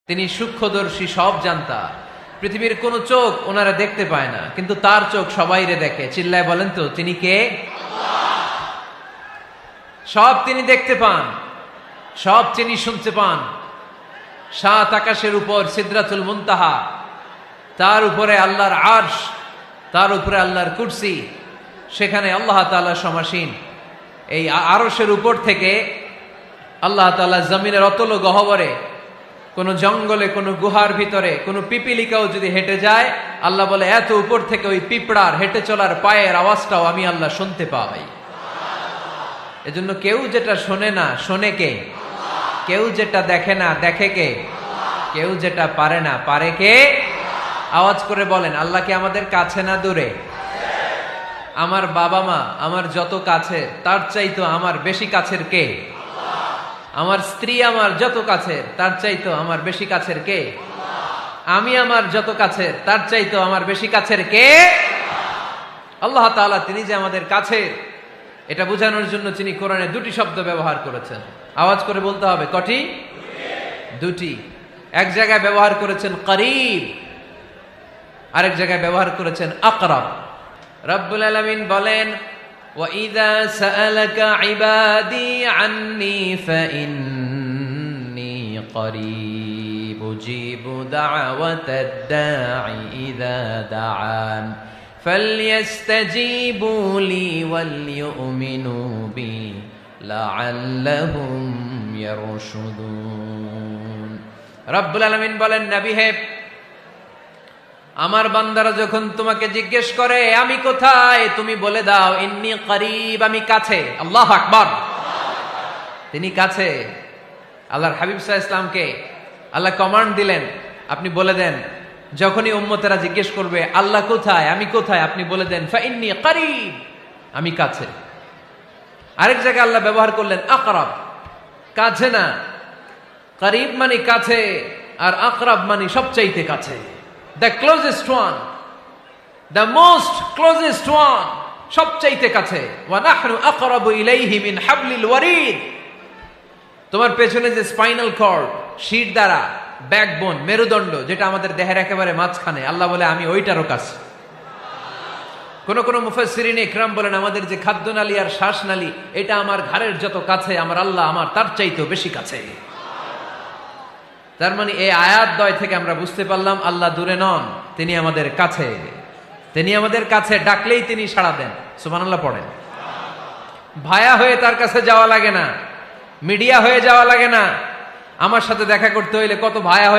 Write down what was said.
তিনি সূক্ষ্মদর্শী, সব জানতা। পৃথিবীর কোন চোখ ওনারা দেখতে পায় না, কিন্তু তার চোখ সবাইরে দেখে। চিল্লায় বলেন তো তিনি কে? সব তিনি দেখতে পান, সব তিনি শুনতে পান। সাত আকাশের উপর সিদরাতুল মুনতাহা, তার উপরে আল্লাহর আরশ, তার উপরে আল্লাহর কুরসি, সেখানে আল্লাহ তাআলা সমাসীন। এই আরশের উপর থেকে আল্লাহ তাআলা জমিনের অতল গহ্বরে, কোন জঙ্গলে, কোন গুহার ভিতরে কোন পিপিলিকাও যদি হেঁটে যায়, আল্লাহ বলে এত উপর থেকে ওই পিঁপড়ার হেঁটে চলার পায়ের আওয়াজটাও আমি আল্লাহ শুনতে পাই। এজন্য কেউ যেটা শোনে না, শোনে কে? কেউ যেটা দেখে না, দেখে কে? কেউ যেটা পারে না, পারে কে? আওয়াজ করে বলেন, আল্লাহ কি আমাদের কাছে না দূরে? আমার বাবা মা আমার যত কাছে, তার চাইতো আমার বেশি কাছের কে? আমার স্ত্রী আমার যত কাছের, তার চাইতো আমার বেশি কাছের কে? আমি আমার যত কাছের, তার চাইতো আমার বেশি কাছের কে? আল্লাহ তাআলা তিনি যে আমাদের কাছে, এটা বোঝানোর জন্য তিনি কোরআনে দুটি শব্দ ব্যবহার করেছেন। আওয়াজ করে বলতে হবে, কটি? দুটি। এক জায়গায় ব্যবহার করেছেন করিব, আরেক জায়গায় ব্যবহার করেছেন আকরাব। রব্বুল আলামিন বলেন, وَإِذَا سَأَلَكَ عِبَادِي عَنِّي فَإِنِّي قَرِيبٌ أُجِيبُ دَعْوَةَ الدَّاعِ إِذَا دَعَانِ فَلْيَسْتَجِيبُوا لِي وَلْيُؤْمِنُوا بِي لَعَلَّهُمْ يَرْشُدُونَ। রব্বুল আলামিন বলেন, নবী হে, আমার বান্দারা যখন তোমাকে জিজ্ঞেস করে আমি কোথায়, তুমি বলে দাও ইন্নী করিব, আমি কাছে। আল্লাহু আকবার। তিনি কাছে। আল্লাহর হাবিব সাল্লাল্লাহু আলাইহি ওয়াসাল্লামকে আল্লাহ কমান্ড দিলেন, আপনি বলে দেন, যখনই উম্মতেরা জিজ্ঞেস করবে আল্লাহ কোথায়, আমি কোথায়, আপনি বলে দেন ফাইন্নী করিব, আমি কাছে। আরেক জায়গায় আল্লাহ ব্যবহার করলেন আকরাব, কাছে না। করিব মানে কাছে, আর আকরাব মানে সবচাইতে কাছে। The closest one, the most closest one, সবচাইতে কাছে। ওয়া নাহনু আকরাবু ইলাইহি মিন হাবলিল ওয়ারিদ। তোমার পেছনে যে স্পাইনাল কর্ড, শির দ্বারা, ব্যাকবোন, মেরুদণ্ড, যেটা আমাদের দেহের একেবারে মাঝখানে, আল্লাহ বলে আমি ওইটারও কাছে। কোন কোন মুফাসসিরিন ইকরাম বলেন, আমাদের যে খাদ্যনালী আর শ্বাসনালী, এটা আমার ঘাড়ের যত কাছে, আমার আল্লাহ আমার তার চাইতেও বেশি কাছে। তার মানে এই আয়াত দ্বয় থেকে আমরা বুঝতে পারলাম আল্লাহ দূরে নন, তিনি আমাদের কাছে। তিনি আমাদের কাছে, ডাকলেই তিনি সাড়া দেন। সুবহানাল্লাহ পড়েন। ভায়া হয়ে তার কাছে যাওয়া লাগে না, মিডিয়া হয়ে যাওয়া লাগে না। আমার সাথে দেখা করতে হইলে কত ভায়া হয়ে